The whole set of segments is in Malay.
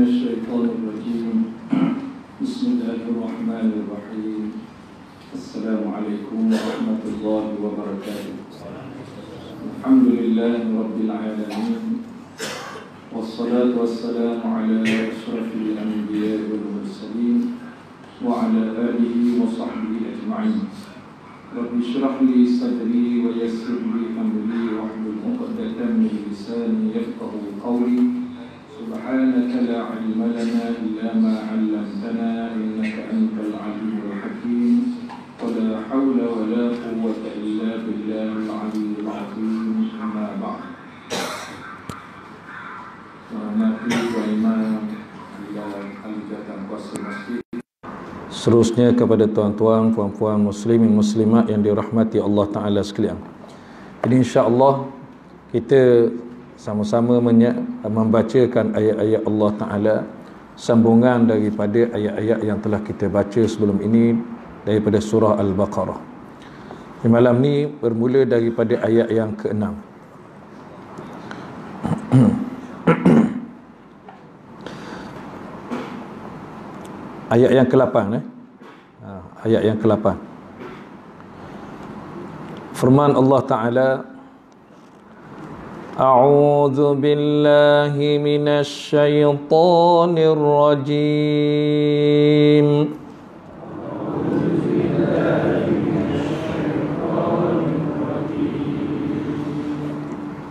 الشيطان الرجيم بسم الله الرحمن الرحيم السلام عليكم ورحمة الله وبركاته الحمد لله رب العالمين والصلاة والسلام على أشرف الأنبياء والمرسلين وعلى آله وصحبه أجمعين رب اشرح لي صدري ويسر لي أمري واحلل عقدة من لساني يفقهوا قولي سبحانك لا علم لنا إلا ما علمتنا إنك أنت العليم الحكيم ولا حول ولا قوة إلا بالله العلي العظيم أما بعد Seterusnya kepada tuan-tuan, puan-puan, muslimin, muslimat yang dirahmati Allah Ta'ala sekalian. Jadi insya-Allah kita sama-sama membacakan ayat-ayat Allah Ta'ala, sambungan daripada ayat-ayat yang telah kita baca sebelum ini daripada surah Al-Baqarah. Di malam ni bermula daripada ayat yang ke-6. Ayat yang ke-8 ayat yang ke-8. Firman Allah Ta'ala, A'udzu billahi minasy syaithanir rajim.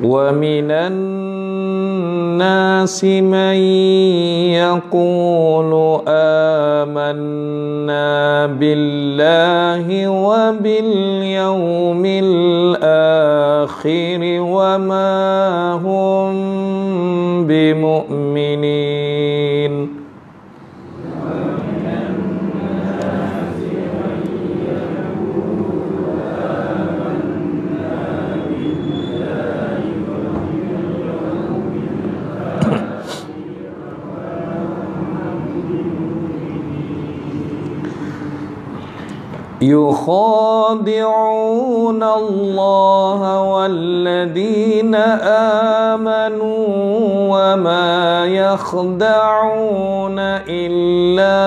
Wa minan nasi man yaqulu amanna billahi wa bil yawmil akhir wa ma hum bimu'minin. يخادعون الله والذين آمنوا وما يخدعون إلا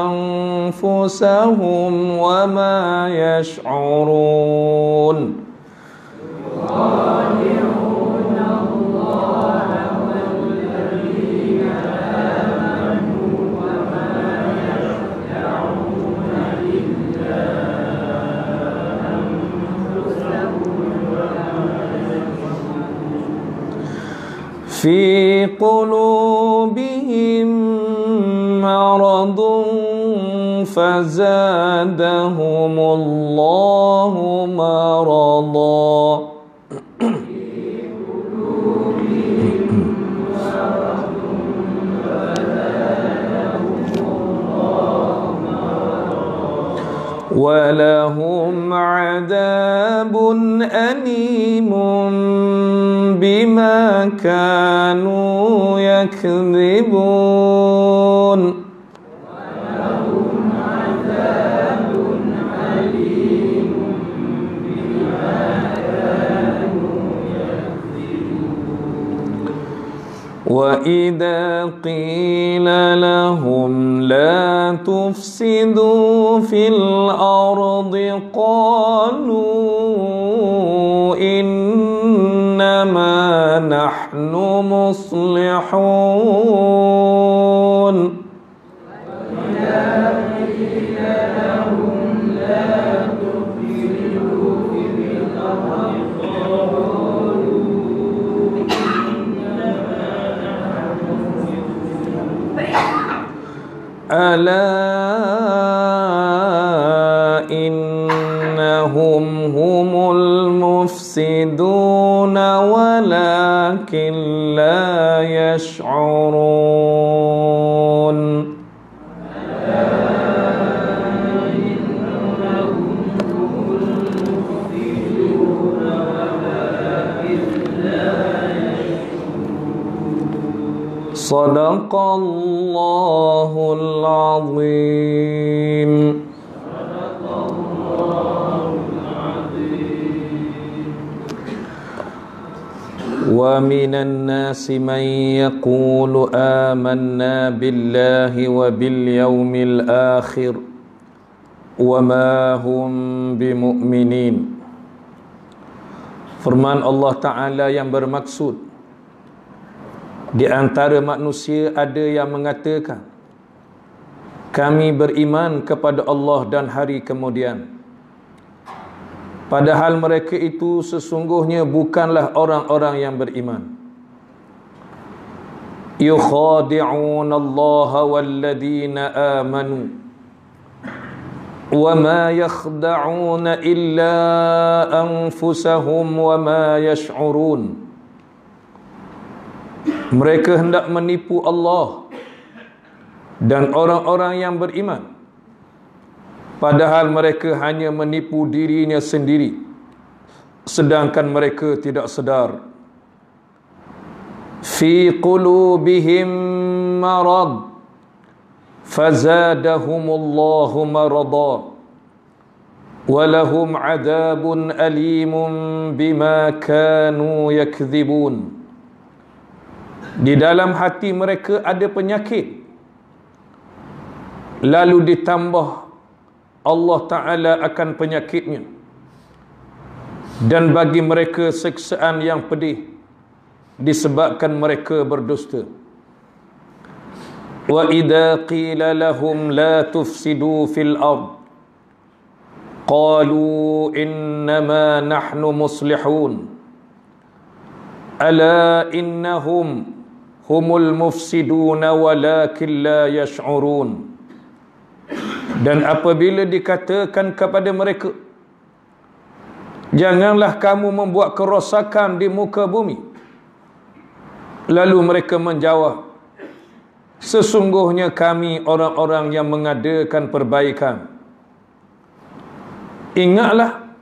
أنفسهم وما يشعرون. في قلوبهم مرض فزادهم الله مرضا. ولهم عذاب أليم بما كانوا يكذبون. وإذا قيل لهم لا تفسدوا في الأرض قالوا إنما نحن مصلحون. ألا إنهم هم المفسدون ولكن لا يشعرون. صدق الله العظيم. Wa minan nasi man yaqulu amanna billahi wa bil yaumil akhir wa ma hum bimu'minin. Firman Allah Ta'ala yang bermaksud, di antara manusia ada yang mengatakan, kami beriman kepada Allah dan hari kemudian, padahal mereka itu sesungguhnya bukanlah orang-orang yang beriman. Yukhadi'una Allah walladhina amanu wa ma yakhda'una illa anfusahum wa ma yash'urun. Mereka hendak menipu Allah dan orang-orang yang beriman, padahal mereka hanya menipu dirinya sendiri, sedangkan mereka tidak sedar. Fi qulubihim marad fazadahumullahu marada walahum adabun alimun bima kanu yakdzibun. Di dalam hati mereka ada penyakit, lalu ditambah Allah Ta'ala akan penyakitnya, dan bagi mereka siksaan yang pedih disebabkan mereka berdusta. Wa idza qila lahum la tufsidu fil ard qalu innama nahnu muslihun ala innahum humul mufsiduna walakin la yash'urun. Dan apabila dikatakan kepada mereka, janganlah kamu membuat kerosakan di muka bumi, lalu mereka menjawab, sesungguhnya kami orang-orang yang mengadakan perbaikan. Ingatlah,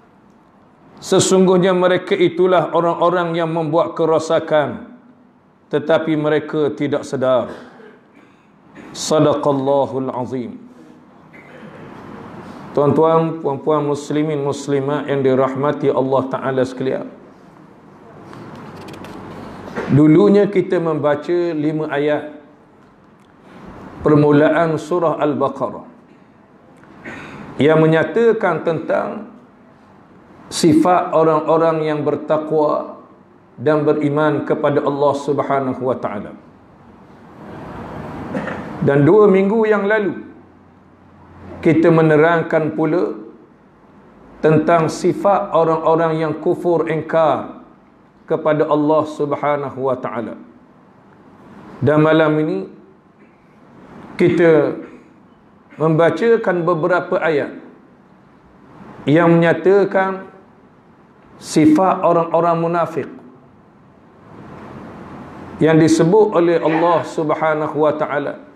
sesungguhnya mereka itulah orang-orang yang membuat kerosakan, tetapi mereka tidak sedar. Sadaqallahul azim. Tuan-tuan, puan-puan muslimin muslimat yang dirahmati Allah Ta'ala sekalian, dulunya kita membaca 5 ayat permulaan surah Al-Baqarah yang menyatakan tentang sifat orang-orang yang bertakwa dan beriman kepada Allah Subhanahu wa Ta'ala. Dan 2 minggu yang lalu kita menerangkan pula tentang sifat orang-orang yang kufur ingkar kepada Allah Subhanahu wa Ta'ala. Dan malam ini kita membacakan beberapa ayat yang menyatakan sifat orang-orang munafik yang disebut oleh Allah Subhanahu wa Ta'ala.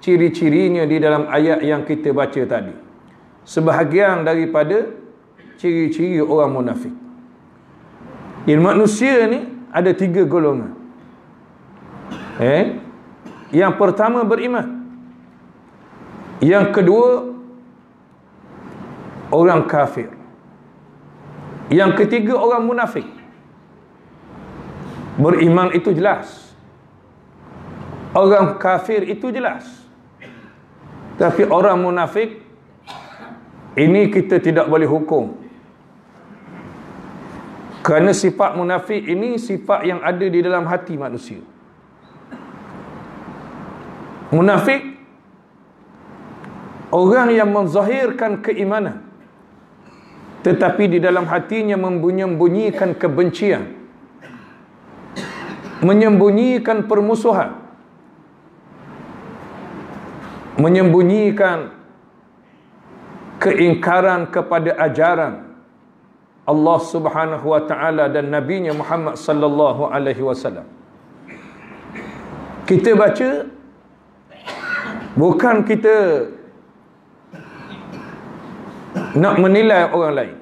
Ciri-cirinya di dalam ayat yang kita baca tadi, sebahagian daripada ciri-ciri orang munafik. Di manusia ni ada 3 golongan. Yang pertama beriman, yang kedua orang kafir, yang ketiga orang munafik. Beriman itu jelas, orang kafir itu jelas, tapi orang munafik ini kita tidak boleh hukum, kerana sifat munafik ini sifat yang ada di dalam hati manusia. Munafik orang yang menzahirkan keimanan, tetapi di dalam hatinya menyembunyikan kebencian, menyembunyikan permusuhan, menyembunyikan keingkaran kepada ajaran Allah Subhanahu wa Ta'ala dan Nabi-Nya Muhammad sallallahu alaihi wasallam. Kita baca, bukan kita nak menilai orang lain,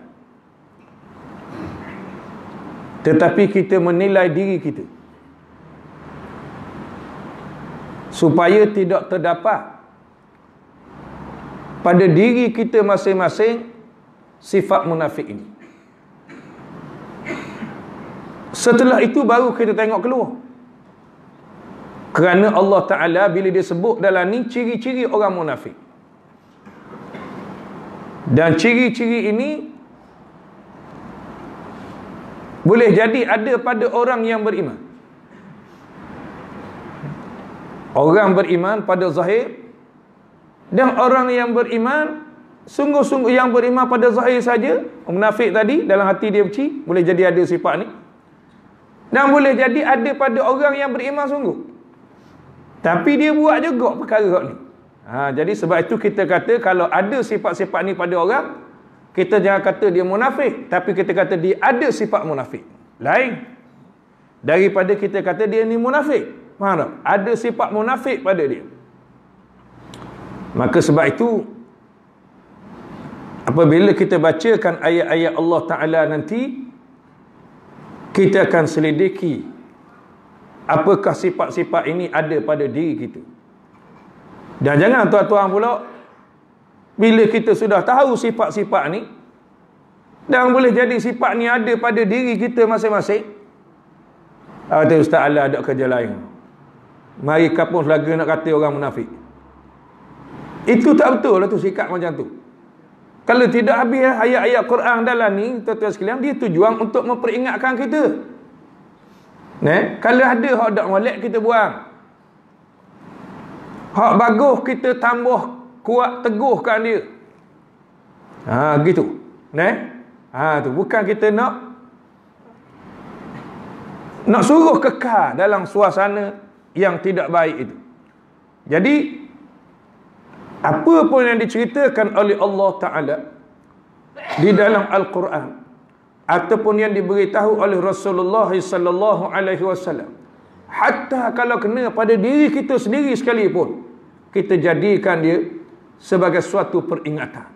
tetapi kita menilai diri kita, supaya tidak terdapat pada diri kita masing-masing sifat munafik ini. Setelah itu baru kita tengok keluar. Kerana Allah Ta'ala bila dia sebut dalam ni ciri-ciri orang munafik. Dan ciri-ciri ini boleh jadi ada pada orang yang beriman. Orang beriman pada zahir, dan orang yang beriman sungguh-sungguh yang beriman pada zahir saja. Munafik tadi dalam hati dia benci, boleh jadi ada sifat ni. Dan boleh jadi ada pada orang yang beriman sungguh, tapi dia buat juga perkara ni. Jadi sebab itu kita kata kalau ada sifat-sifat ni pada orang, kita jangan kata dia munafik, tapi kita kata dia ada sifat munafik. Lain daripada kita kata dia ni munafik. Faham tak? Ada sifat munafik pada dia. Maka sebab itu apabila kita bacakan ayat-ayat Allah Ta'ala nanti, kita akan selidiki apakah sifat-sifat ini ada pada diri kita. Dan jangan tuan-tuan pula, bila kita sudah tahu sifat-sifat ni, dan boleh jadi sifat ni ada pada diri kita masing-masing, kata Ustaz Allah ada kerja lain, mari kapung selaga nak kata orang munafik. Itu tak betul lah tu, sikap macam tu. Kalau tidak habis ayat-ayat Quran dalam ni, tuan-tuan sekalian, dia tujuan untuk memperingatkan kita. Kalau ada hak dak molek, kita buang. Hak bagus, kita tambah kuat teguhkan dia. Gitu. Tu bukan kita nak suruh kekal dalam suasana yang tidak baik itu. Jadi apa pun yang diceritakan oleh Allah Ta'ala di dalam Al-Quran ataupun yang diberitahu oleh Rasulullah sallallahu alaihi wasallam, hatta kalau kena pada diri kita sendiri sekalipun, kita jadikan dia sebagai suatu peringatan.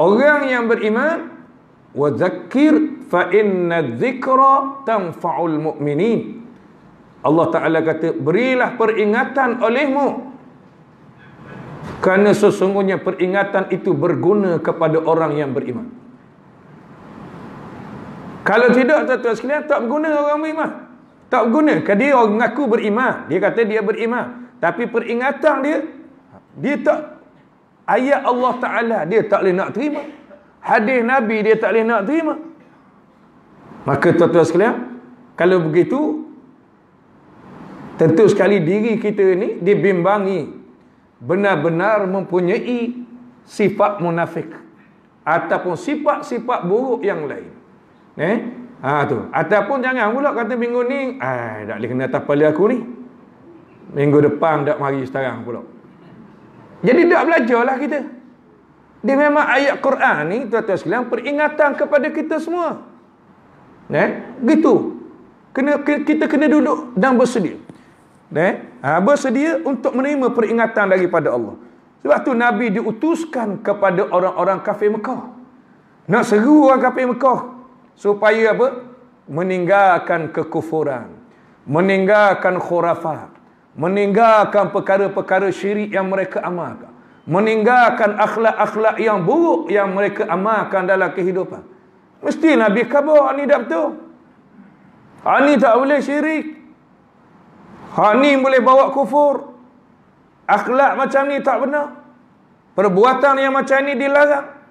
Orang yang beriman, wa dzakkir fa inna dzikra tanfa'ul mu'minin. Allah Ta'ala kata, berilah peringatan olehmu, kerana sesungguhnya peringatan itu berguna kepada orang yang beriman. Kalau tidak, tuan-tuan sekalian, tak berguna orang beriman. Tak berguna. Kerana dia orang mengaku beriman, dia kata dia beriman, tapi peringatan dia tak, ayat Allah Ta'ala dia tak boleh nak terima, hadis Nabi dia tak boleh nak terima. Maka tuan-tuan sekalian, kalau begitu, tentu sekali diri kita ni dibimbangi benar-benar mempunyai sifat munafik ataupun sifat-sifat buruk yang lain. Tu. Ataupun jangan pula kata minggu ni tak boleh kena atas kepala aku ni, minggu depan tak mari sekarang pula. Jadi tak belajarlah kita. Dia memang ayat Quran ni, tuan-tuan sekalian, peringatan kepada kita semua. Gitu. Kita kena duduk dan bersedia. Bersedia untuk menerima peringatan daripada Allah. Sebab tu Nabi diutuskan kepada orang-orang kafir Mekah, nak seru orang kafir Mekah supaya apa? Meninggalkan kekufuran, meninggalkan khurafat, meninggalkan perkara-perkara syirik yang mereka amalkan, meninggalkan akhlak-akhlak yang buruk yang mereka amalkan dalam kehidupan. Mesti Nabi khabar ni tak betul, ni tak boleh syirik, ni boleh bawa kufur, akhlak macam ni tak benar, perbuatan yang macam ni dilarang.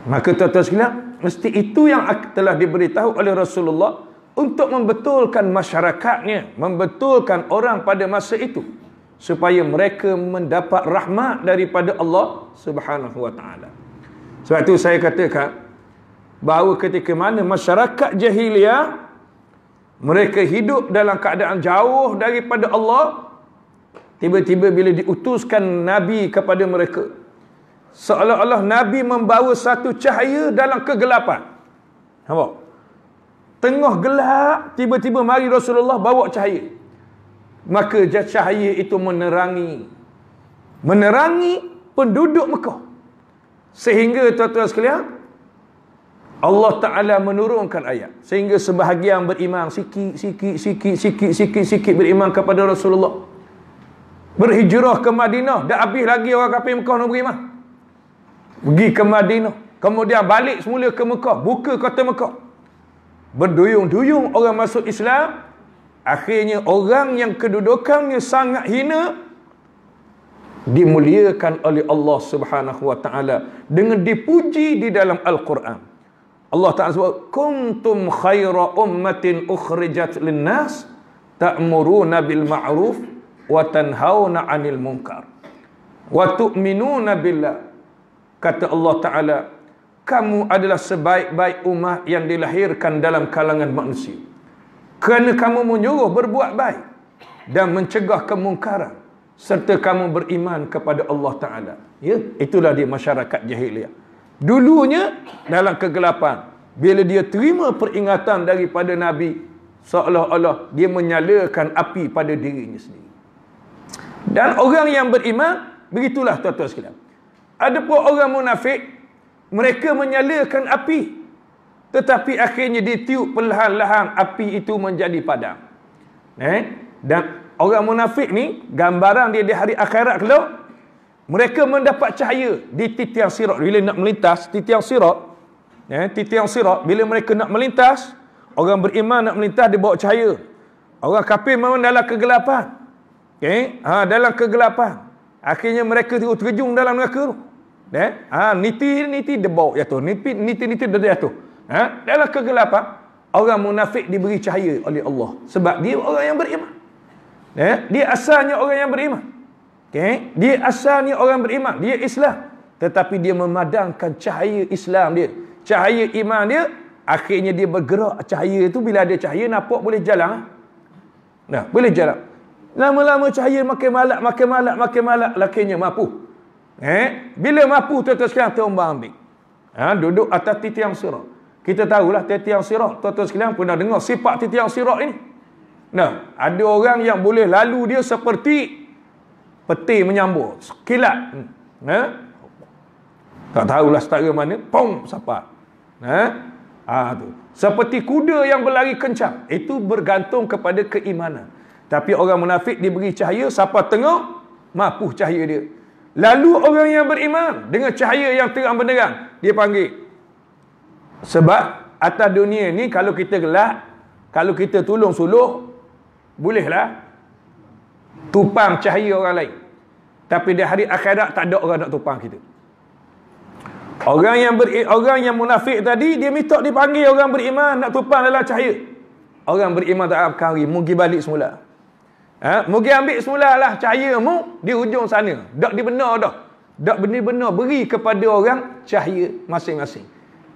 Maka tuan-tuan sekalian, mesti itu yang telah diberitahu oleh Rasulullah untuk membetulkan masyarakatnya, membetulkan orang pada masa itu, supaya mereka mendapat rahmat daripada Allah Subhanahu wa ta'ala. Sebab itu saya katakan bahawa ketika mana masyarakat jahiliyah mereka hidup dalam keadaan jauh daripada Allah, tiba-tiba bila diutuskan Nabi kepada mereka, seolah-olah Nabi membawa satu cahaya dalam kegelapan. Nampak? Tengah gelap, tiba-tiba mari Rasulullah bawa cahaya. Maka cahaya itu menerangi penduduk Mekah. Sehingga tuan-tuan sekalian, Allah Ta'ala menurunkan ayat, sehingga sebahagian beriman sikit beriman kepada Rasulullah, berhijrah ke Madinah. Dah habis lagi orang kafir Mekah nak beriman, pergi ke Madinah, kemudian balik semula ke Mekah, buka kota Mekah. berduyung-duyung orang masuk Islam. Akhirnya orang yang kedudukannya sangat hina dimuliakan oleh Allah Subhanahu wa taala dengan dipuji di dalam Al-Quran. Allah Ta'ala sebut, kuntum khaira ummatin ukhrijat linnas ta'muruna bil ma'ruf wa tanhauna 'anil munkar wa tu'minuna billah. Kata Allah Ta'ala, kamu adalah sebaik-baik umat yang dilahirkan dalam kalangan manusia, kerana kamu menyuruh berbuat baik dan mencegah kemungkaran, serta kamu beriman kepada Allah Ta'ala. Ya, itulah dia masyarakat jahiliyah. Dulunya dalam kegelapan, bila dia terima peringatan daripada Nabi, seolah-olah dia menyalakan api pada dirinya sendiri. Dan orang yang beriman, begitulah tuan-tuan sekalian. Adapun orang munafik, mereka menyalakan api, tetapi akhirnya ditiup perlahan-lahan api itu menjadi padam. Dan orang munafik ni, gambaran dia di hari akhirat kelak, mereka mendapat cahaya di titiang sirat. Bila nak melintas titiang sirat, titiang sirat, bila mereka nak melintas, orang beriman nak melintas, dia bawa cahaya. Orang kafir memang dalam kegelapan. Dalam kegelapan. Akhirnya mereka terjun dalam neraka tu. Niti dia bawa jatuh. Niti dia jatuh. Dalam kegelapan, orang munafik diberi cahaya oleh Allah. Sebab dia orang yang beriman. Dia asalnya orang yang beriman. Dia asalnya orang beriman. Dia Islam. Tetapi dia memadamkan cahaya Islam dia, cahaya iman dia. Akhirnya dia bergerak. Cahaya itu bila ada cahaya, nampak boleh jalan. Boleh jalan. Lama-lama cahaya makin malak. Akhirnya mampu. Bila mampu, tuan-tuan sekalian, terombang ambing. Duduk atas titiang sirat. Kita tahulah titiang sirat. Tuan-tuan sekalian pernah dengar sifat titiang sirat ini. Ada orang yang boleh lalu dia seperti peti menyambur, kilat. Tak tahulah setara mana, pom, sapat. Tu. Seperti kuda yang berlari kencang. Itu bergantung kepada keimanan. Tapi orang munafik diberi cahaya, siapa tengok, mampu cahaya dia. Lalu orang yang beriman dengan cahaya yang terang benderang, dia panggil. Sebab atas dunia ni, kalau kita gelap, kalau kita tolong suluh, bolehlah tupang cahaya orang lain. Tapi di hari akhirat tak ada orang nak tupang kita. Orang yang munafik tadi, dia minta dipanggil orang beriman nak tupang dalam cahaya. Orang beriman tak akan hari, mugi balik semula. Mugi ambil semula lah cahayamu di hujung sana. Tak dibenar dah. Tak benar-benar beri kepada orang cahaya masing-masing.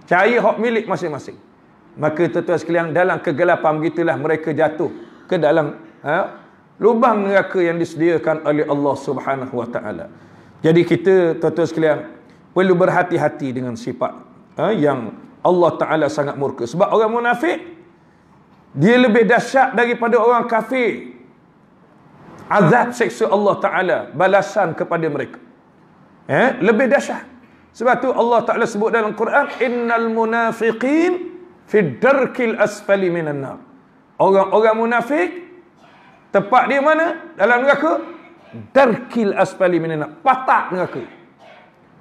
Cahaya hak milik masing-masing. Maka tuan-tuan sekalian, dalam kegelapan begitulah mereka jatuh ke dalam lubang neraka yang disediakan oleh Allah Subhanahu wa taala. Jadi kita, tuan-tuan sekalian, perlu berhati-hati dengan sifat yang Allah Taala sangat murka. Sebab orang munafik, dia lebih dahsyat daripada orang kafir. Azab seksa Allah Taala, balasan kepada mereka lebih dahsyat. Sebab tu Allah Taala sebut dalam Quran, innal munafiqin fi darkil asfali minan nar. Orang-orang munafik tempat dia mana? Dalam neraka. Darkil asfali minan nar, patak neraka.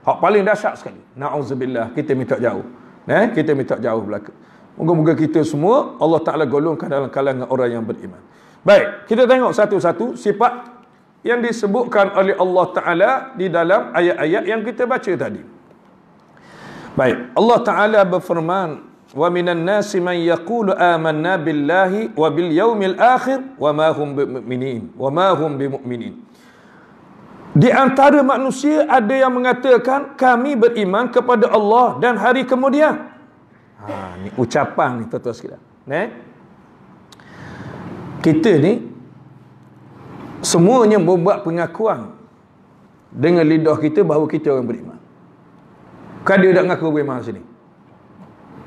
Hak paling dahsyat sekali. Na'udzubillah, kita minta jauh. Kita minta jauh belaka. Moga-moga kita semua Allah Taala golongkan dalam kalangan orang yang beriman. Baik, kita tengok satu-satu sifat yang disebutkan oleh Allah Taala di dalam ayat-ayat yang kita baca tadi. Baik, Allah Taala berfirman, wa minan nasi man yaqulu amanna billahi wa bil yaumil akhir wa ma hum bimu'minin. Di antara manusia ada yang mengatakan kami beriman kepada Allah dan hari kemudian. Ni ucapan ni tuan-tuan sekalian. Kita ni semuanya membuat pengakuan dengan lidah kita bahawa kita orang beriman. Kan dia tak ngaku beriman sini?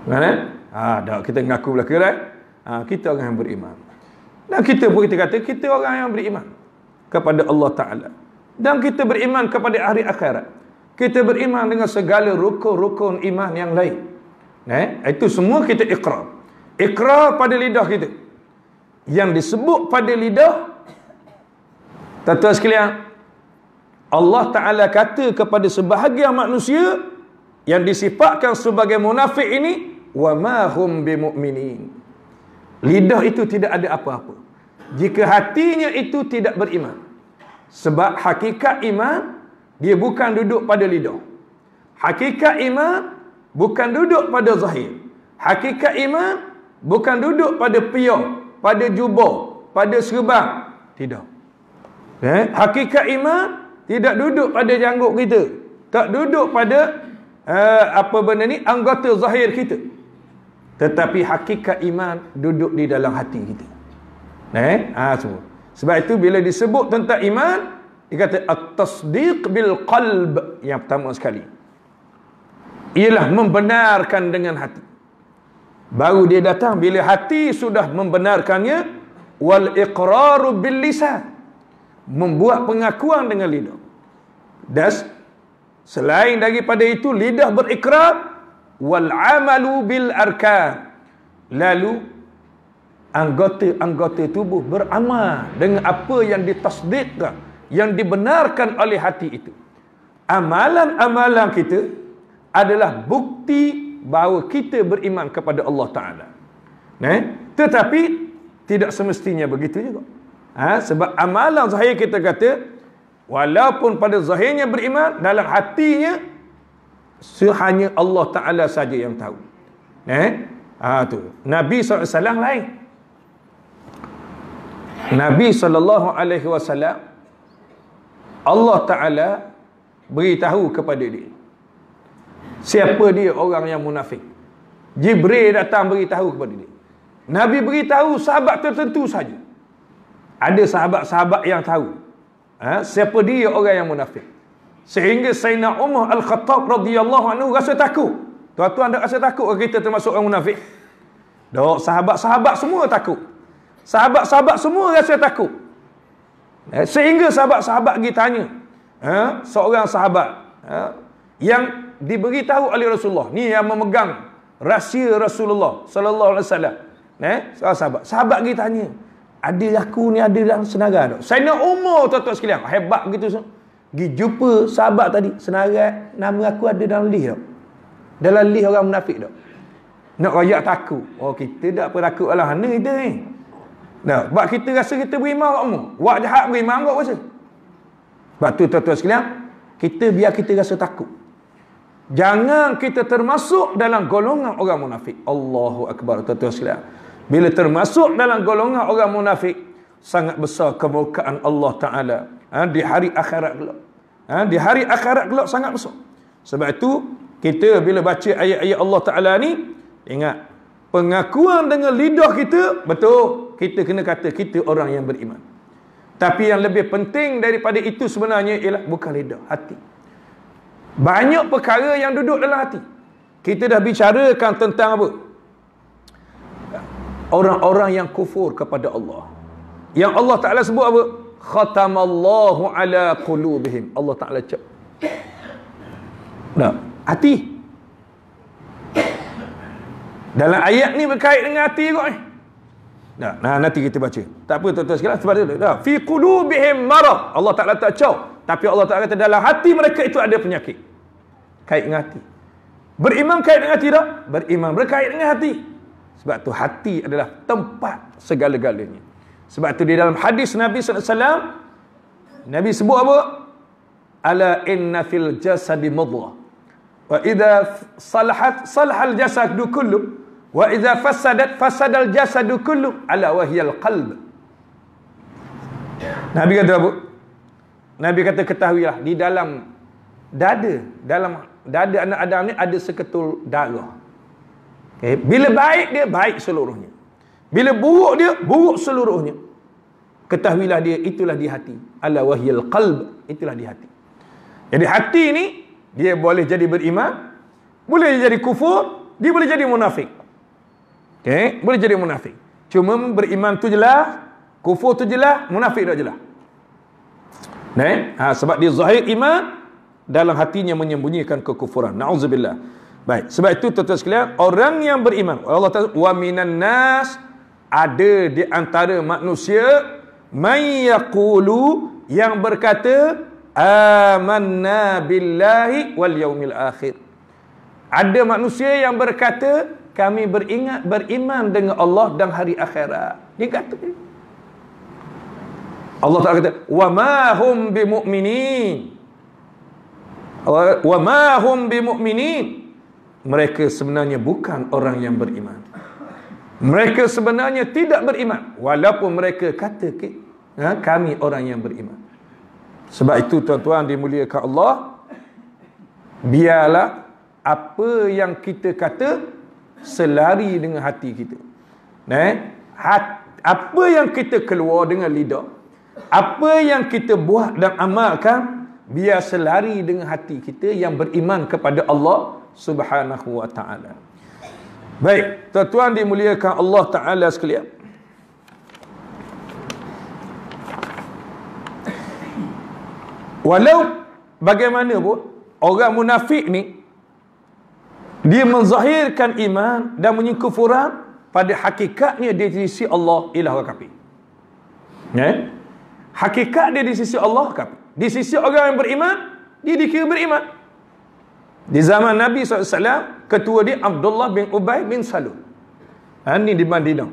Mana? Tak, kita ngaku belakang. Kita orang yang beriman. Dan kita pun kita kata kita orang yang beriman kepada Allah Ta'ala. Dan kita beriman kepada hari akhirat. Kita beriman dengan segala rukun-rukun iman yang lain. Itu semua kita ikrar. Ikrar pada lidah kita. Yang disebut pada lidah, tuan-tuan sekalian, Allah Ta'ala kata kepada sebahagian manusia yang disifatkan sebagai munafik ini, wa ma hum bimu'minin. Lidah itu tidak ada apa-apa jika hatinya itu tidak beriman. Sebab hakikat iman, dia bukan duduk pada lidah. Hakikat iman bukan duduk pada zahir. Hakikat iman bukan duduk pada piyah, pada jubah, pada serban. Tidak. Hakikat iman tidak duduk pada janggut kita, tak duduk pada anggota zahir kita. Tetapi hakikat iman duduk di dalam hati kita. Semua. Sebab itu bila disebut tentang iman, dia kata at-tasdiq bil qalb, yang pertama sekali ialah membenarkan dengan hati. Baru dia datang bila hati sudah membenarkannya, wal iqraru bil lisan, membuat pengakuan dengan lidah. Dan selain daripada itu, lidah berikrar, wal amalu bil arkan, lalu anggota-anggota tubuh beramal dengan apa yang ditasdiqkan, yang dibenarkan oleh hati itu. Amalan-amalan kita adalah bukti bahawa kita beriman kepada Allah Ta'ala. Tetapi tidak semestinya begitu juga. Sebab amalan zahir kita kata, walaupun pada zahirnya beriman, dalam hatinya hanya Allah Ta'ala saja yang tahu. Tu. Nabi SAW lain. Nabi SAW, Allah Ta'ala beritahu kepada dia siapa dia orang yang munafik. Jibril datang beritahu kepada dia. Nabi beritahu sahabat tertentu saja. Ada sahabat-sahabat yang tahu siapa dia orang yang munafik. Sehingga Sayyidina Umar Al-Khattab radhiyallahu anhu rasa takut. Tuan-tuan tak rasa takut kita termasuk orang munafik? Dok, sahabat-sahabat semua takut. Sahabat-sahabat semua rasa takut. Sehingga sahabat-sahabat pergi tanya seorang sahabat yang diberitahu oleh Rasulullah, ni yang memegang rahsia Rasulullah sallallahu alaihi wasallam. Sahabat pergi tanya, ada aku ni ada dalam senarai tak? Sayyidina Umar, tuan-tuan sekalian, hebat begitu. Pergi jumpa sahabat tadi, senarai nama aku ada dalam list tak? Dalam list orang munafik tak? Nak rakyat takut. Oh, kita tak apa takut lah mana kita ni. Sebab kita rasa kita beriman kat umur. Wak jahat beriman kot rasa. Sebab tu tuan-tuan sekalian, biar kita rasa takut. Jangan kita termasuk dalam golongan orang munafik. Allahu Akbar, tuan-tuan sekalian. Bila termasuk dalam golongan orang munafik, sangat besar kemurkaan Allah Ta'ala di hari akhirat kelak. Di hari akhirat kelak sangat besar. Sebab itu kita bila baca ayat-ayat Allah Ta'ala ni, ingat, pengakuan dengan lidah kita, betul, kita kena kata kita orang yang beriman. Tapi yang lebih penting daripada itu sebenarnya ialah bukan lidah, hati. Banyak perkara yang duduk dalam hati. Kita dah bicarakan tentang apa? Orang-orang yang kufur kepada Allah. Yang Allah Ta'ala sebut apa? Khatamallahu ala qulubihim. Allah Ta'ala cakap. Hati. Dalam ayat ni berkait dengan hati kot ni. Nanti kita baca. Tak apa tuan-tuan sekalian, sebab itu. Fi qulubihim marad. Allah Ta'ala tak cakap. Tapi Allah Ta'ala kata dalam hati mereka itu ada penyakit. Kait dengan hati. Beriman kait dengan hati tak? Beriman berkait dengan hati. Sebab tu hati adalah tempat segala-galanya. Sebab tu di dalam hadis Nabi SAW, Nabi sebut apa? Ala inna fil jasadi mudghah. Wa idza salahat salahal jasadu kullu. Wa idza fasadat fasadal jasadu kullu. Ala wahyal qalb. Nabi kata apa? Nabi kata ketahuilah, di dalam dada anak Adam ni ada seketul darah. Bila baik dia, baik seluruhnya. Bila buruk dia, buruk seluruhnya. Ketahuilah dia, itulah di hati. Ala wahyal qalb, itulah di hati. Jadi hati ni, dia boleh jadi beriman, boleh jadi kufur, dia boleh jadi munafik. Boleh jadi munafik. Cuma beriman tu jelas, kufur tu jelas, munafik tak jelas. Sebab dia zahir iman, dalam hatinya menyembunyikan kekufuran. Na'udzubillah. Baik, sebab itu tuan-tuan sekalian, orang yang beriman, Allah Ta'ala, wa minan nas, ada di antara manusia, may yaqulu, yang berkata, amanna billahi wal yaumil akhir. Ada manusia yang berkata, kami beriman dengan Allah dan hari akhirat. Dia kata Allah Ta'ala kata wa ma hum bimu'minin, wa ma hum bimu'minin, mereka sebenarnya bukan orang yang beriman. Mereka sebenarnya tidak beriman walaupun mereka kata kami orang yang beriman. Sebab itu tuan-tuan dimuliakan Allah, biarlah apa yang kita kata selari dengan hati kita. Apa yang kita keluar dengan lidah, apa yang kita buat dan amalkan, biar selari dengan hati kita yang beriman kepada Allah Subhanahu wa ta'ala. Baik, tuan-tuan dimuliakan Allah Ta'ala sekalian, walau bagaimanapun orang munafik ni, dia menzahirkan iman dan menyekufuran, pada hakikatnya di sisi Allah ialah orang kafir. Hakikat dia di sisi Allah kafir. Di sisi orang yang beriman, dia dikira beriman. Di zaman Nabi SAW, ketua dia Abdullah bin Ubay bin Salul. Ini di Madinah.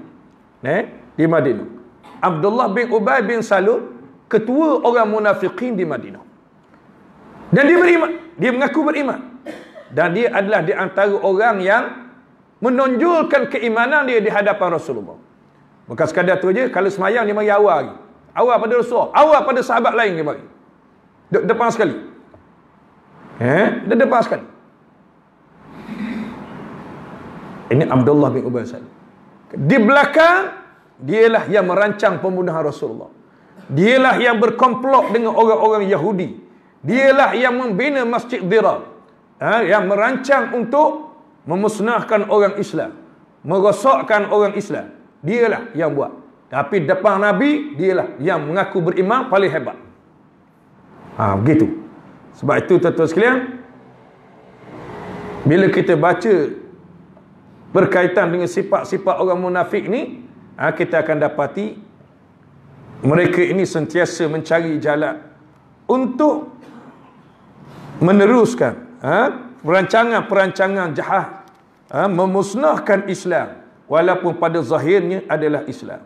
Di Madinah. Abdullah bin Ubay bin Salul, ketua orang munafikin di Madinah. Dan dia beriman. Dia mengaku beriman. Dan dia adalah di antara orang yang menonjolkan keimanan dia di hadapan Rasulullah. Bukan sekadar tu je, kalau semayang dia mari awal lagi. Awal pada Rasulullah, awal pada sahabat lain dia mari. Depan sekali. Dia depan sekali. Ini Abdullah bin Ubay Salul. Di belakang, dialah yang merancang pembunuhan Rasulullah. Dialah yang berkomplot dengan orang-orang Yahudi. Dialah yang membina Masjid Dirar. Yang merancang untuk memusnahkan orang Islam, merosakkan orang Islam. Dialah yang buat. Tapi depan Nabi, dialah yang mengaku beriman paling hebat. Begitu. Sebab itu tuan-tuan sekalian, bila kita baca berkaitan dengan sifat-sifat orang munafik ni, kita akan dapati mereka ini sentiasa mencari jalan untuk meneruskan perancangan jahat, memusnahkan Islam walaupun pada zahirnya adalah Islam.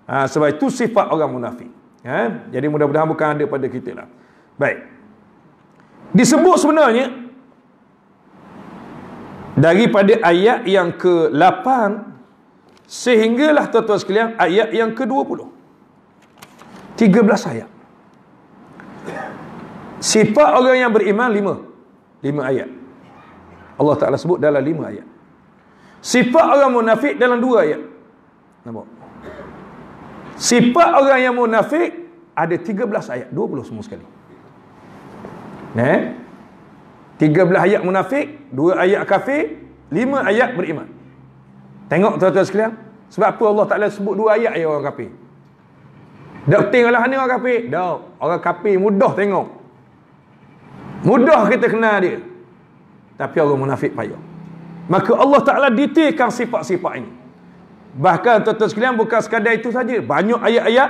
Sebab itu sifat orang munafik. Jadi mudah-mudahan bukan ada pada kita lah. Baik, disebut sebenarnya daripada ayat yang ke-8 sehinggalah tuan-tuan sekalian ayat yang ke-20, 13 ayat. Sifat orang yang beriman 5 ayat. Allah Ta'ala sebut dalam 5 ayat. Sifat orang munafik dalam 2 ayat. Nampak? Sifat orang yang munafik ada 13 ayat, 20 semua sekali. 13 ayat munafik, 2 ayat kafir, 5 ayat beriman. Tengok tuan-tuan sekalian, sebab apa Allah Ta'ala sebut 2 ayat yang orang kafir? Tak tinggallah ni orang kafir. Tak, orang kafir mudah tengok, mudah kita kenal dia. Tapi orang munafik payah. Maka Allah Ta'ala detailkan sifat-sifat ini. Bahkan tuan-tuan sekalian, bukan sekadar itu saja, banyak ayat-ayat,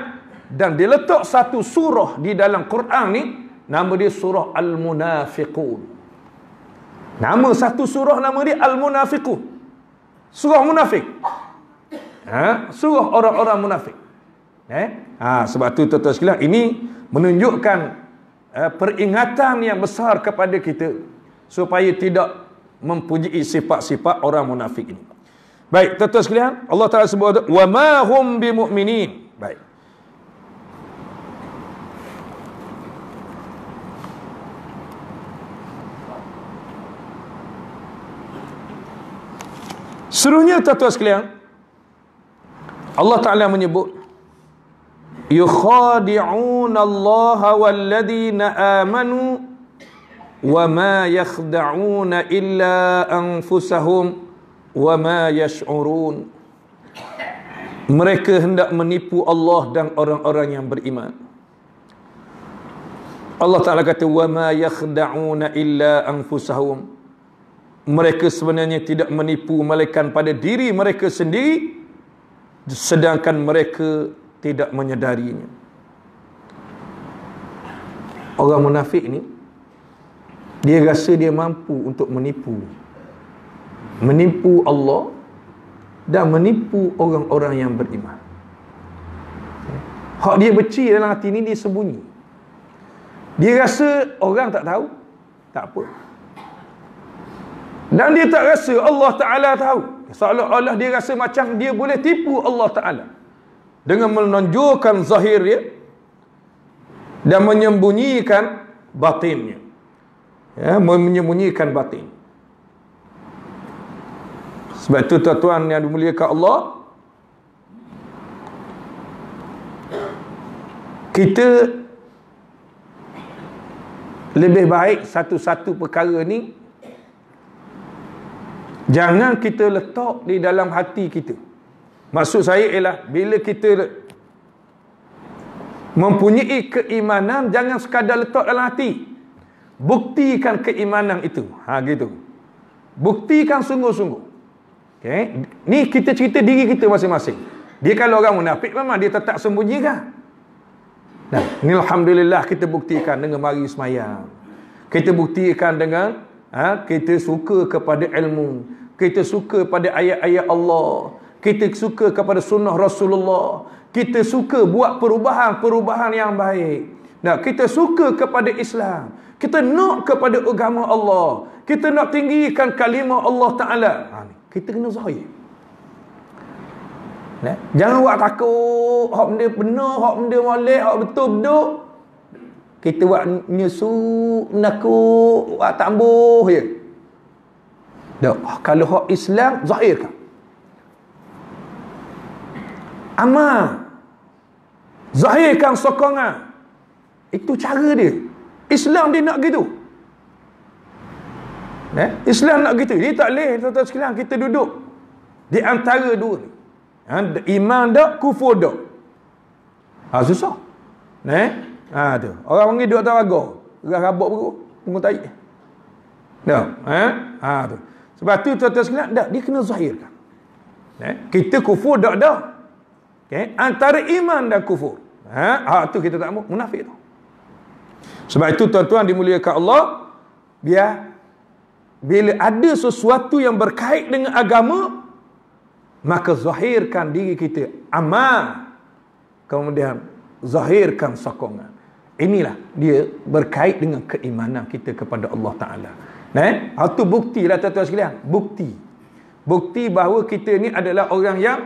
dan dia letak satu surah di dalam Quran ni, nama dia surah Al-Munafiqun. Nama satu surah, nama dia Al-Munafiqun, surah munafik. Surah orang-orang munafik. Sebab tu tuan-tuan sekalian, ini menunjukkan peringatan yang besar kepada kita supaya tidak mempunyai sifat-sifat orang munafik ini. Baik, tuan-tuan sekalian, Allah Ta'ala sebut wa ma hum bimu'minin. Baik, seterusnya tuan-tuan sekalian, Allah Ta'ala menyebut yukhadi'una Allah walladhina amanu wa ma yakhda'una illa anfusahum wa ma yash'urun. Mereka hendak menipu Allah dan orang-orang yang beriman. Allah Ta'ala kata wa ma yakhda'una illa anfusahum. Mereka sebenarnya tidak menipu melainkan pada diri mereka sendiri, sedangkan mereka tidak menyedarinya. Orang munafik ni, dia rasa dia mampu untuk menipu Allah dan menipu orang-orang yang beriman. Hak dia beci dalam hati ni, dia sembunyi. Dia rasa orang tak tahu, tak apa. Dan dia tak rasa Allah Ta'ala tahu. Seolah-olah dia rasa macam dia boleh tipu Allah Ta'ala dengan menonjolkan zahir dia dan menyembunyikan batinnya. Ya, menyembunyikan batin. Sebab itu tuan-tuan yang dimuliakan Allah, kita lebih baik satu-satu perkara ni jangan kita letak di dalam hati kita. Maksud saya ialah bila kita mempunyai keimanan, jangan sekadar letak dalam hati. Buktikan keimanan itu. Gitu. Buktikan sungguh-sungguh. Okay. Ni kita cerita diri kita masing-masing. Dia kalau orang munafik memang dia tetap sembunyikan. Nah, ni alhamdulillah kita buktikan dengan mari semayang. Kita buktikan dengan kita suka kepada ilmu. Kita suka pada ayat-ayat Allah. Kita suka kepada sunnah Rasulullah. Kita suka buat perubahan-perubahan yang baik. Nah, kita suka kepada Islam. Kita nak kepada agama Allah. Kita nak tinggikan kalimah Allah Ta'ala. Kita kena zahir. Nah, jangan buat takut. Hak benda benar, hak benda molek, hak betul-betul. Kita buat nyesuk, nakut, buat tambuh je. Kalau hak Islam, zahirkan. Amal. Zahirkan sokongan. Itu cara dia. Islam dia nak gitu. Islam nak gitu. Dia tak boleh tuan-tuan sekalian kita duduk di antara dua ni. Iman tak, kufur tak. Susah. Tu. Orang panggil duduk atas raga. Gerak rabak perut, pungut tahi. Tu. Sebab tu tuan-tuan sekalian, dia kena zahirkan. Kita kufur tak dah. Okay? Antara iman dan kufur. Tu kita tak mau, munafik tu. Sebab itu tuan-tuan dimuliakan Allah, biar bila ada sesuatu yang berkait dengan agama, maka zahirkan diri kita, amal, kemudian zahirkan sokongan. Inilah dia berkait dengan keimanan kita kepada Allah Ta'ala. Itu bukti lah tuan-tuan sekalian. Bukti bahawa kita ni adalah orang yang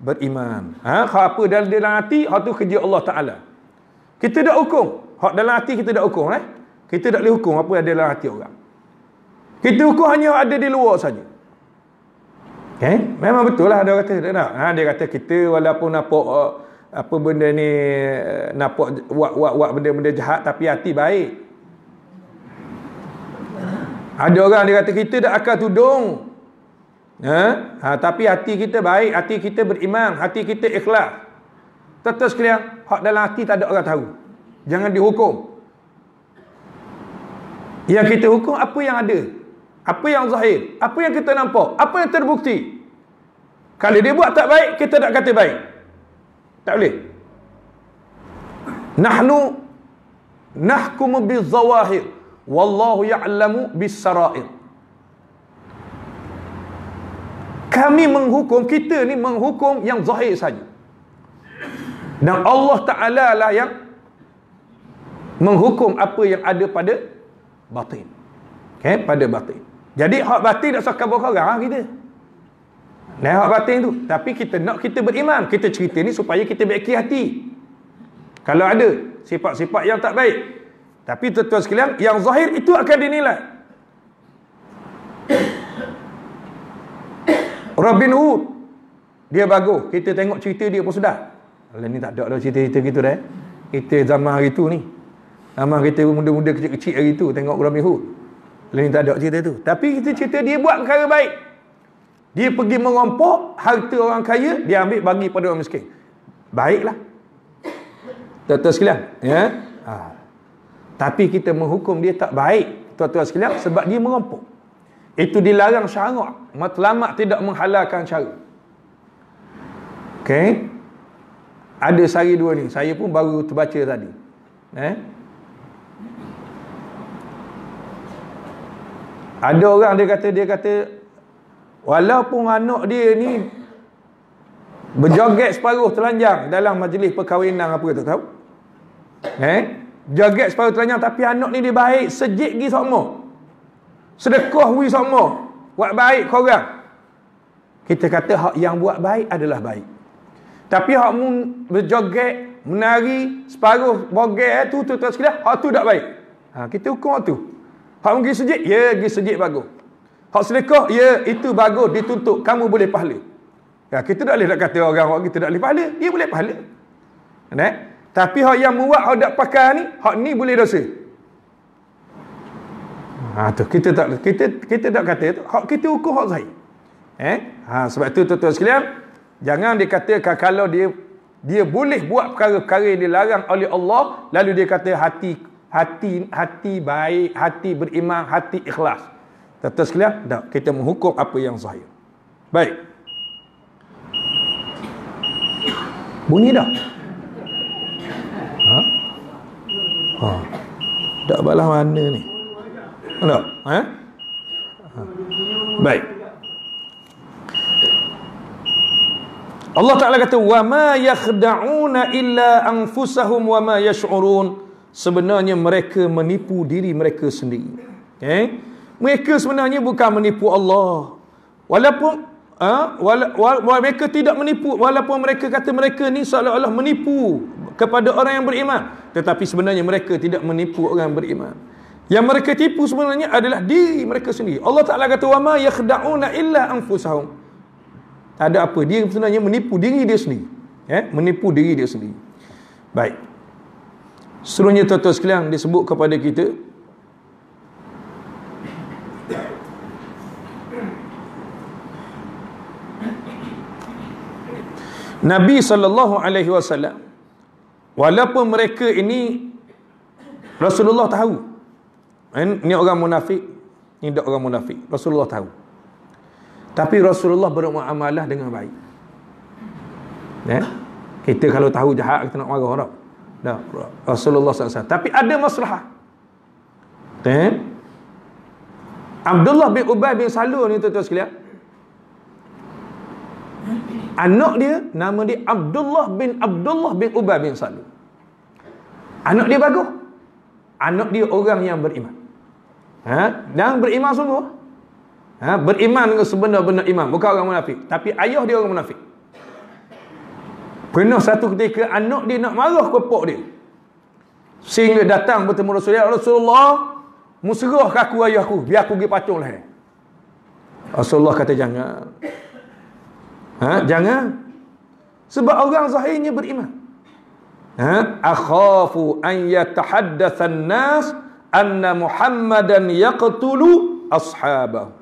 beriman. Apa dalam hati, itu kerja Allah Ta'ala. Kita tak hukum. Hak dalam hati kita tak hukum. Kita tak boleh hukum apa yang ada dalam hati orang. Kita hukum hanya ada di luar saja. Memang betul lah ada orang kata tak nak. Dia kata kita walaupun nampak apa benda ni, nampak buat benda-benda jahat tapi hati baik. Ada orang dia kata kita tak akan tudung. Tapi hati kita baik, hati kita beriman, hati kita ikhlas. Tuan-tuan sekalian, hak dalam hati tak ada orang tahu. Jangan dihukum. Yang kita hukum apa yang ada, apa yang zahir, apa yang kita nampak, apa yang terbukti. Kalau dia buat tak baik, kita tak kata baik. Tak boleh. Nahnu nahkumu bizawahir, wallahu ya'lamu bis-sarair. Kami menghukum, kita ni menghukum yang zahir saja. Dan Allah Ta'ala lah yang menghukum apa yang ada pada batin. Pada batin. Jadi hak batin tak sokong orang kita. Hak batin tu. Tapi kita nak kita beriman. Kita cerita ni supaya kita baiki hati. Kalau ada sifat-sifat yang tak baik. Tapi tuan-tuan sekalian, yang zahir itu akan dinilai. Robin Hood, dia bagus. Kita tengok cerita dia pun sudah. Kalau ni tak ada cerita-cerita gitu dah. Kita zaman hari tu ni. Zaman kita muda-muda kecil-kecil hari tu tengok Robin Hood. Kalau ni tak ada cerita tu. Tapi kita cerita dia buat perkara baik. Dia pergi mengompok harta orang kaya, dia ambil bagi pada orang miskin. Baiklah. Tuan-tuan sekalian, Tapi kita menghukum dia tak baik, tuan-tuan sekalian, sebab dia mengompok. Itu dilarang syarak. Matlamat tidak menghalalkan cara. Ada sehari dua ni, saya pun baru terbaca tadi. Ada orang dia kata walaupun anak dia ni Berjoget separuh telanjang dalam majlis perkahwinan apa tu tahu? Joget separuh telanjang, tapi anak ni dia baik, sejik gi sokmo. Sedekah wi sokmo. Buat baik korang. Kita kata hak yang buat baik adalah baik. Tapi hak berjoget, menari separuh bogel tu sekalian, hak tu tak baik. Kita hukum hak tu. Hak pergi sejik, ya pergi sejik bagus. Hak sedekah, ya itu bagus, dituntut, kamu boleh pahala. Kita tak boleh nak kata orang kita tak boleh pahala, dia boleh pahala. Tapi hak yang buat hak tak pakai ni, hak ni boleh dosa. Tu kita tak kata tu, hak kita hukum hak zahir. Sebab tu tuan-tuan sekalian, jangan dikatakan kalau dia boleh buat perkara-perkara yang dilarang oleh Allah, lalu dia kata hati baik, hati beriman, hati ikhlas. Tuan-tuan sekalian, tak, kita menghukum apa yang zahir. Baik. Bunyi dah. Tak balas mana ni? Tak? Baik. Allah Ta'ala kata, wa ma yakhda'una illa anfusahum wa ma yash'urun. Sebenarnya mereka menipu diri mereka sendiri. Mereka sebenarnya bukan menipu Allah. Walaupun mereka tidak menipu, walaupun mereka kata mereka ni seolah-olah menipu kepada orang yang beriman, tetapi sebenarnya mereka tidak menipu orang beriman. Yang mereka tipu sebenarnya adalah diri mereka sendiri. Allah Ta'ala kata, wa ma yakhda'una illa anfusahum. Ada apa? Dia sebenarnya menipu diri dia sendiri. Menipu diri dia sendiri. Baik. Seterusnya tuan-tuan sekalian, disebut kepada kita, Nabi SAW, walaupun mereka ini Rasulullah tahu ini orang munafik, ini tak orang munafik, Rasulullah tahu, tapi Rasulullah bermuamalah dengan baik. Kita kalau tahu jahat, kita nak marah tak? Tak. Rasulullah SAW, tapi ada masalah. Abdullah bin Ubay bin Salul ni tuan-tuan sekalian, anak dia nama dia Abdullah bin Ubay bin Salul. Anak dia bagus. Anak dia orang yang beriman. Dan beriman sungguh. Beriman dengan sebenar-benar iman, bukan orang munafik. Tapi ayah dia orang munafik. Pernah satu ketika anak dia nak marah kepak dia, sehingga datang bertemu Rasulullah, musrah ke aku ayahku, biar aku pergi pacung lah. Rasulullah kata jangan. Jangan. Sebab orang zahirnya beriman. Akhafu an yatahaddatsa an-nas anna Muhammadan yaqtulu ashabahu.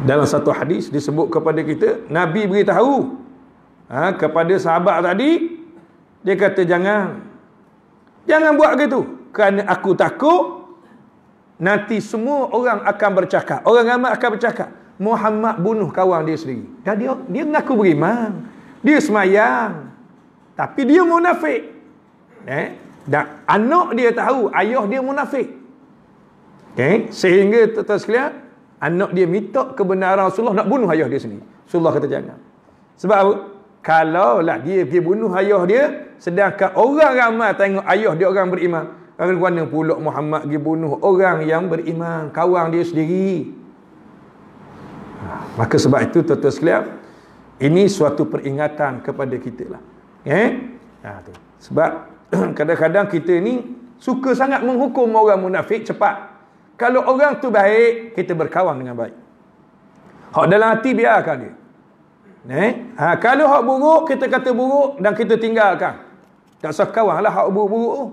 Dalam satu hadis disebut kepada kita, Nabi beritahu kepada sahabat tadi, dia kata jangan buat gitu, kerana aku takut nanti semua orang akan bercakap, orang ramai akan bercakap, Muhammad bunuh kawan dia sendiri. Dan dia mengaku beriman, dia semayang, tapi dia munafik. Dan anak dia tahu ayah dia munafik. Sehingga tuan-tuan sekalian, anak dia minta kebenaran Rasulullah nak bunuh ayah dia sendiri. Rasulullah kata jangan. Sebab apa? Kalaulah dia pergi bunuh ayah dia, sedangkan orang ramai tengok ayah dia orang beriman, kerana pula Muhammad pergi bunuh orang yang beriman, kawan dia sendiri. Maka sebab itu tuan-tuan sekalian, ini suatu peringatan kepada kita lah. Sebab kadang-kadang kita ni suka sangat menghukum orang munafik cepat. Kalau orang tu baik, kita berkawan dengan baik. Hak dalam hati biarkan dia. Kalau hak buruk, kita kata buruk dan kita tinggalkan. Tak usah kawan lah hak buruk-buruk tu.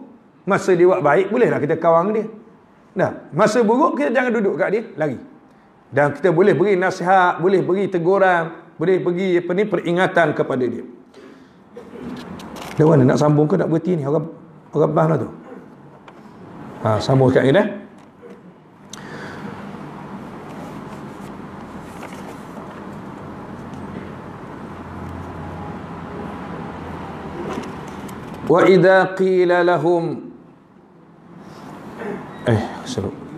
Masa dia buat baik, bolehlah kita kawan dia. Masa buruk, kita jangan duduk kat dia, lari. Dan kita boleh beri nasihat, boleh beri teguran, boleh beri peringatan kepada dia. Dia mana nak sambung ke nak berhenti ni? Orang bah lah tu. Sambung sekarang ni dah. Wa idza qila lahum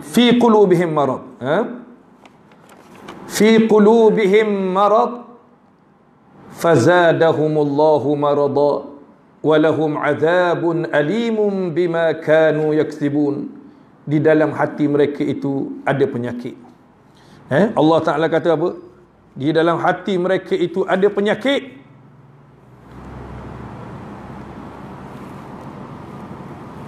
fi qulubihim marad, fi qulubihim marad, fazadahumullahu marada walahum adzabun alimun bima kanu yaksibun. Di dalam hati mereka itu ada penyakit. Allah Ta'ala kata apa? Di dalam hati mereka itu ada penyakit.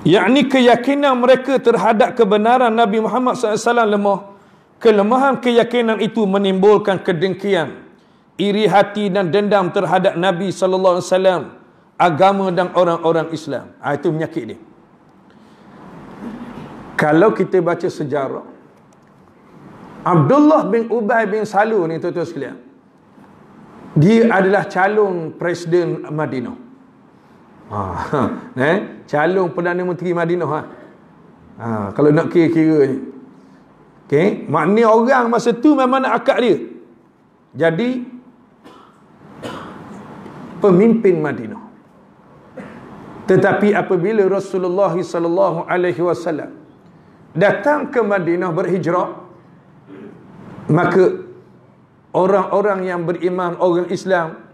Yakni keyakinan mereka terhadap kebenaran Nabi Muhammad SAW lemah. Kelemahan keyakinan itu menimbulkan kedengkian, iri hati dan dendam terhadap Nabi SAW, agama dan orang-orang Islam. Itu penyakit dia. Kalau kita baca sejarah, Abdullah bin Ubay bin Salul ni tuan-tuan sekalian, dia adalah calon presiden Madinah. Calon Perdana Menteri Madinah. Kalau nak kira-kira ni. Okay. Maknanya orang masa tu memang nak akad dia jadi pemimpin Madinah. Tetapi apabila Rasulullah SAW datang ke Madinah berhijrah, maka orang-orang yang beriman, orang Islam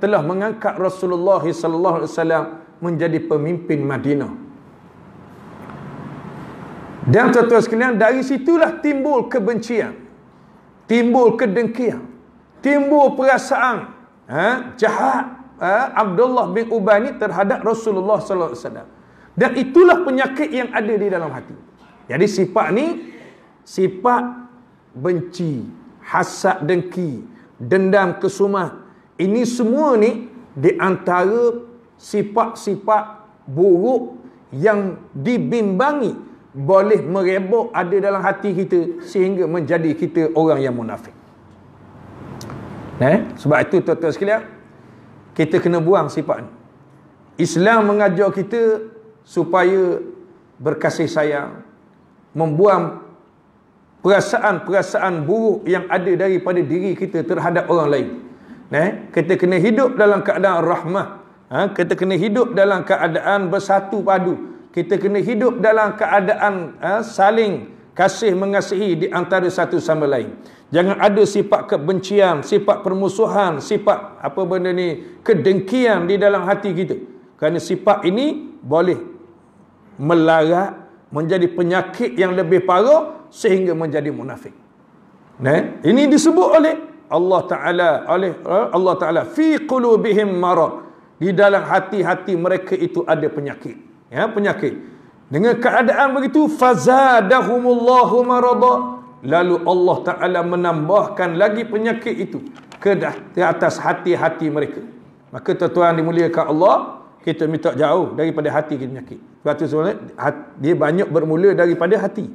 telah mengangkat Rasulullah SAW menjadi pemimpin Madinah. Dan tuan-tuan sekalian, dari situlah timbul kebencian, timbul kedengkian, timbul perasaan jahat Abdullah bin Ubay ni terhadap Rasulullah SAW. Dan itulah penyakit yang ada di dalam hati. Jadi sifat ni sifat benci, hasad, dengki, dendam, kesumat. Ini semua ni di antara sifat-sifat buruk yang dibimbangi boleh merebok ada dalam hati kita sehingga menjadi kita orang yang munafik. Sebab itu tuan-tuan sekalian, kita kena buang sifat ni. Islam mengajar kita supaya berkasih sayang, membuang perasaan-perasaan buruk yang ada daripada diri kita terhadap orang lain. Kita kena hidup dalam keadaan rahmah. Kita kena hidup dalam keadaan bersatu padu. Kita kena hidup dalam keadaan saling kasih mengasihi di antara satu sama lain. Jangan ada sifat kebencian, sifat permusuhan, sifat apa benda ni, kedengkian di dalam hati kita. Kerana sifat ini boleh melarat menjadi penyakit yang lebih parah sehingga menjadi munafik. Ini disebut oleh Allah Ta'ala fi qulubihim marad. Di dalam hati-hati mereka itu ada penyakit. Penyakit. Dengan keadaan begitu, fazadahumullahu marada, lalu Allah Ta'ala menambahkan lagi penyakit itu ke atas hati-hati mereka. Maka tuan-tuan dimuliakan Allah, kita minta jauh daripada hati kita penyakit. Sebab tu sebenarnya dia banyak bermula daripada hati.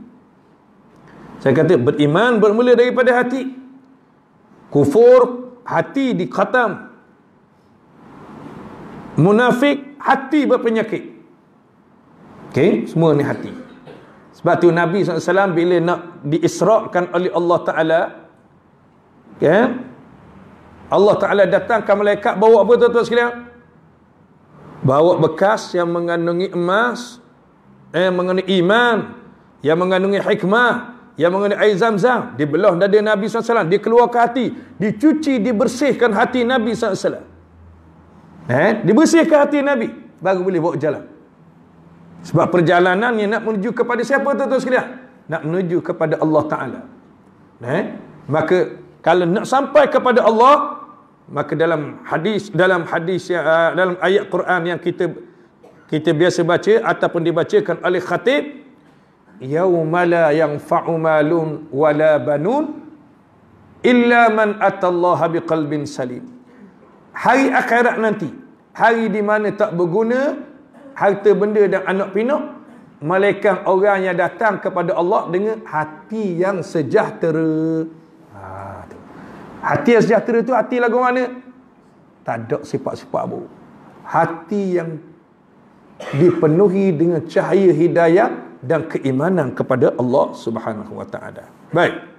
Saya kata beriman bermula daripada hati. Kufur hati dikhatam. Munafik hati berpenyakit. Semua ni hati. Sebab tu Nabi SAW bila nak diisrakan oleh Allah Ta'ala, Allah Ta'ala datangkan malaikat bawa apa tuan-tuan sekalian? Bawa bekas yang mengandungi emas, mengandungi iman, yang mengandungi hikmah, yang mengandungi air Zam-Zam. Dibelah dada Nabi SAW, dikeluarkan hati, dicuci, dibersihkan hati Nabi SAW. Dibersihkan hati Nabi, baru boleh bawa jalan. Sebab perjalanannya nak menuju kepada siapa tuan-tuan sekalian? Nak menuju kepada Allah Ta'ala. Maka kalau nak sampai kepada Allah, maka dalam ayat Quran yang kita biasa baca ataupun dibacakan oleh khatib, yauma la yanfa'u malun wala banun illa man atallaha biqalbin salim. Hari akhirat nanti, hari di mana tak berguna harta benda dan anak pinak, malaikat orang yang datang kepada Allah dengan hati yang sejahtera. Hati yang sejahtera tu hati lagu mana? Tak ada sifat-sifat buruk. Hati yang dipenuhi dengan cahaya hidayah dan keimanan kepada Allah Subhanahu wa Ta'ala. Baik.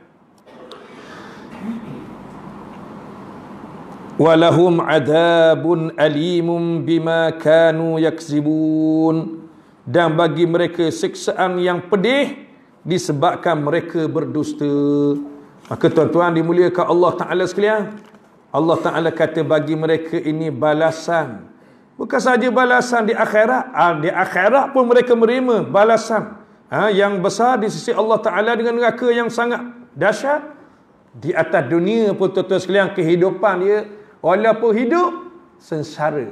Walahum adabun alimun bima kanu yakzibun, dan bagi mereka siksaan yang pedih disebabkan mereka berdusta. Maka tuan-tuan dimuliakan Allah Ta'ala sekalian, Allah Ta'ala kata bagi mereka ini balasan. Bukan saja balasan di akhirat, di akhirat pun mereka menerima balasan yang besar di sisi Allah Ta'ala dengan neraka yang sangat dahsyat. Di atas dunia pun tuan-tuan sekalian, kehidupan dia walaupun hidup sengsara.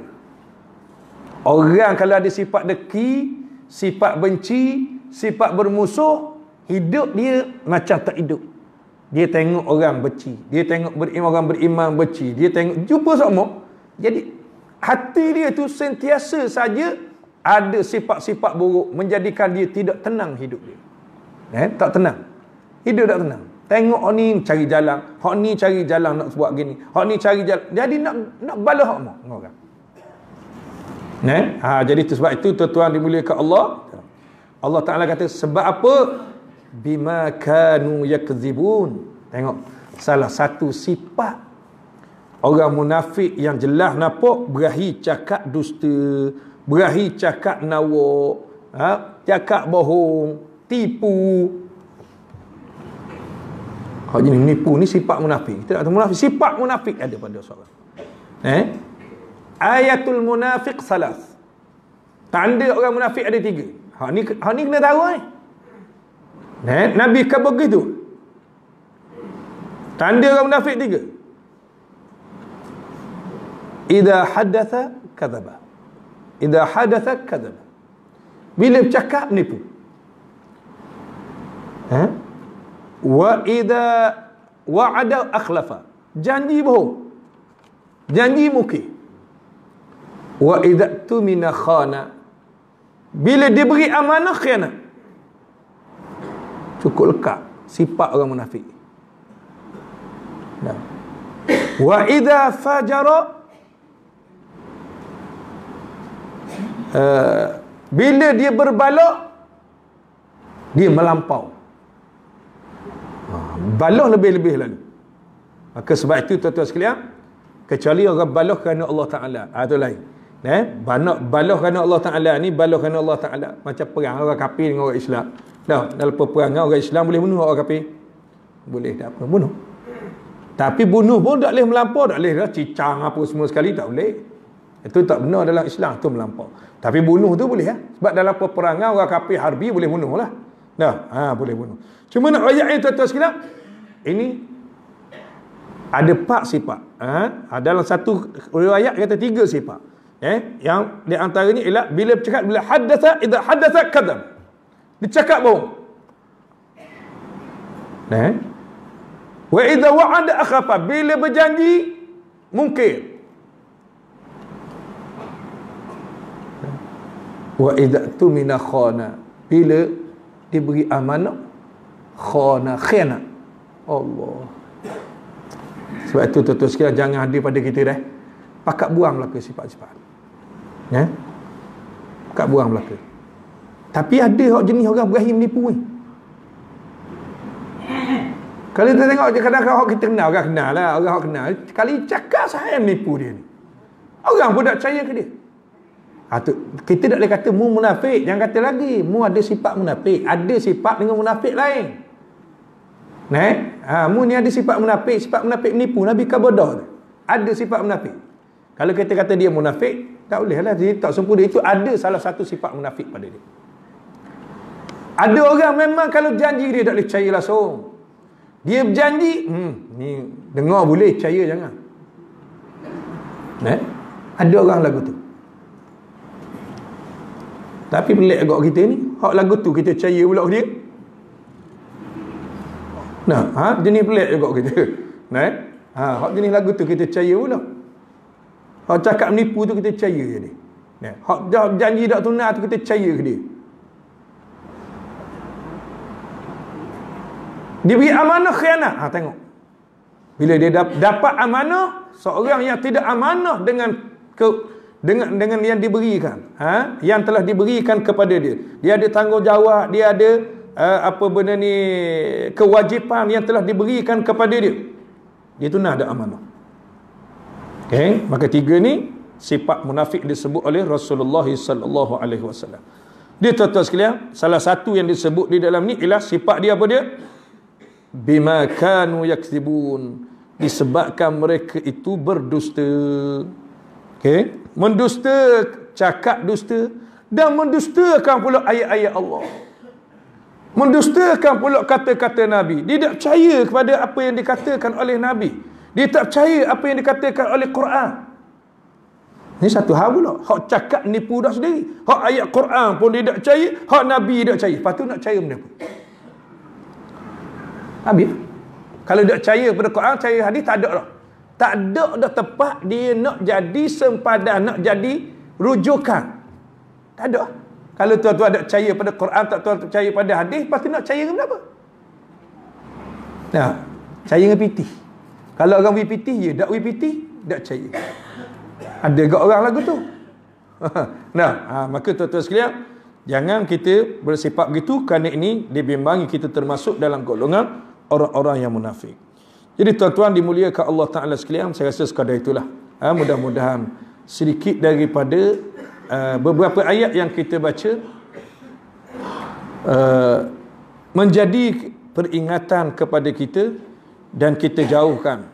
Orang kalau ada sifat deki, sifat benci, sifat bermusuh, hidup dia macam tak hidup. Dia tengok orang benci, dia tengok orang beriman benci, dia tengok jumpa semua. Jadi hati dia tu sentiasa saja ada sifat-sifat buruk, menjadikan dia tidak tenang hidup dia. Tak tenang. Hidup tak tenang. Tengok hak ni cari jalan, hak ni cari jalan nak buat gini, hak ni cari jalan. Jadi nak balas hak mau orang. Jadi sebab itu tuan-tuan dimuliakan Allah. Allah Ta'ala kata sebab apa? Bima kanu yakzibun. Tengok, salah satu sifat orang munafik yang jelas nampak, berakhir cakap dusta, berakhir cakap nawak, cakap bohong, tipu. Hak jenis menipu ni sifat munafik. Kita tak tahu munafik, sifat munafik ada pada seorang. Ayatul munafiq salas. Tanda orang munafik ada 3. Hak ni kena tahu ni. Nabi kan begitu. Tanda orang munafik 3. Idza haddatha kadzaba. Idza hadatha kadzaba. Bila bercakap menipu. Wa idza wa'ada akhlafa. Janji bohong. Janji mukir. Wa idza tumina khana. Bila diberi amanah khianat. Cukup lekat sifat orang munafik. Wa idza fajara, bila dia berbalak, dia melampau. Balak lebih-lebih lalu. Maka sebab itu tuan-tuan sekalian, kecuali orang balak kerana Allah Ta'ala, itu lain. Balak kerana Allah Ta'ala ni, balak kerana Allah Ta'ala. Macam perang orang kafir dengan orang Islam. Dalam peperangan orang Islam boleh bunuh orang kafir? Boleh, tak apa, bunuh. Tapi bunuh pun tak boleh melampau, tak boleh cicang apa semua sekali, tak boleh. Itu tak benar dalam Islam, itu melampau. Tapi bunuh tu boleh Sebab dalam peperangan orang kafir harbi boleh bunuh lah. Boleh bunuh. Cuma nak ayat yang tuan-tuan sekalian, ini ada 4 sifat. Dalam satu riwayat kata 3 sifat. Yang di antaranya ialah bila bercakap, bila haddatha, idza haddatha kadzab. Dia cakap bohong. Wa idza wa'ada akhafa. Bila berjanji mungkir. Wa idza tumina khana. Bila diberi amanah khana, khianat. Allah. Sebab itu tuan-tuan sekalian, jangan ada pada kita dah. Pakat buang belaka sifat-sifat. Pakat buang belaka. Tapi ada jenis orang berakhir menipu ni. Kalau kita tengok kadang-kadang orang kita kenal, orang kenal lah, orang kenal. Kali cakap saya menipu dia ni. Orang pun tak percaya ke dia. Kita tak boleh kata mu munafik. Jangan kata lagi mu ada sifat munafik. Ada sifat dengan munafik lain. Mu ni ada sifat munafik menipu. Nabi kabodah tu ada sifat munafik. Kalau kita kata dia munafik, tak boleh lah, dia tak sempurna. Itu ada salah satu sifat munafik pada dia. Ada orang memang kalau janji dia tak boleh percaya langsung. Dia berjanji, ni dengar boleh, percaya jangan. Ada orang lagu tu. Tapi pelik agak kita ni, hak lagu tu kita percaya pula dia. Jenis pelik agak kita. Hak jenis lagu tu kita percaya pula. Hak cakap menipu tu kita percaya je dia. Hak janji tak tunai tu kita percaya ke dia. Dia beri amanah khianat. Tengok. Bila dia dapat amanah, seorang yang tidak amanah dengan yang diberikan, yang telah diberikan kepada dia. Dia ada tanggungjawab, dia ada kewajipan yang telah diberikan kepada dia. Dia tu nak ada amanah. Maka 3 ni sifat munafik disebut oleh Rasulullah sallallahu alaihi wasallam. Dia tuan-tuan sekalian, salah satu yang disebut di dalam ni ialah sifat dia apa dia? Bima kanu yakzibun. disebabkan mereka itu berdusta. Okey, mendusta, cakap dusta dan mendustakan pula ayat-ayat Allah. Mendustakan pula kata-kata Nabi. Dia tak percaya kepada apa yang dikatakan oleh Nabi. Dia tak percaya apa yang dikatakan oleh Quran. Ini satu hal pula. Hak cakap nipu dah sendiri. Hak ayat Quran pun dia tak percaya, hak Nabi dia tak percaya. Lepas tu nak percaya benda apa? Habis. Kalau tak percaya pada Quran, percaya hadis, tak ada dah. Tak ada dah tempat dia nak jadi sempadan, nak jadi rujukan. Tak ada. Kalau tuan-tuan tak percaya pada Quran, tak tuan percaya pada hadis, pasti nak percaya dengan apa? Nah, percaya dengan pitih. Kalau orang WPT je, tak WPT, tak percaya. Ada gak orang lagu tu. Nah, maka tuan-tuan sekalian, jangan kita bersifat begitu, kerana ini dibimbangi kita termasuk dalam golongan orang-orang yang munafik. Jadi tuan-tuan dimuliakan Allah Ta'ala sekalian, saya rasa sekadar itulah. Mudah-mudahan sedikit daripada beberapa ayat yang kita baca menjadi peringatan kepada kita dan kita jauhkan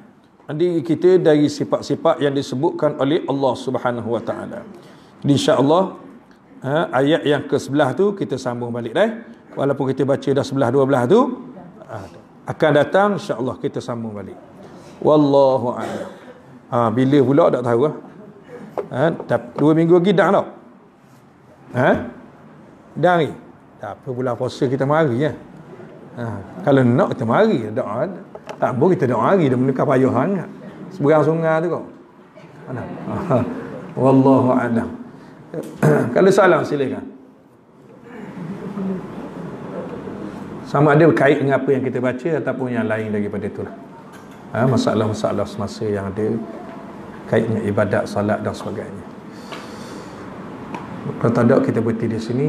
diri kita dari sifat-sifat yang disebutkan oleh Allah Subhanahu Wa Ta'ala. Jadi insya-Allah ayat yang ke-11 tu kita sambung balik dah. Walaupun kita baca dah 11-12 tu, akan datang insya-Allah kita sambung balik. Wallahu a'lam. Bila pula tak tahu lah. 2 minggu lagi dah tau. Dah ni. Tak apa, bulan puasa kita mari ya. Kalau nak kita mari, tak boleh kita doa lagi, dah menekan payah sangat. Seberang sungai tu kau. Mana? Wallahu a'lam. Kalau salam silakan. Sama ada berkait dengan apa yang kita baca ataupun yang lain daripada itulah. Masalah-masalah semasa yang ada kait dengan ibadat, salat dan sebagainya. Kalau tak ada, kita berhenti di sini.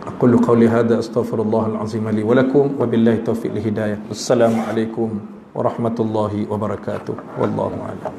Aqulu qawli hadha astaghfirullahal azim li wa lakum wa billahi taufiq li hidayah. Assalamualaikum warahmatullahi wabarakatuh. Wallahu a'lam.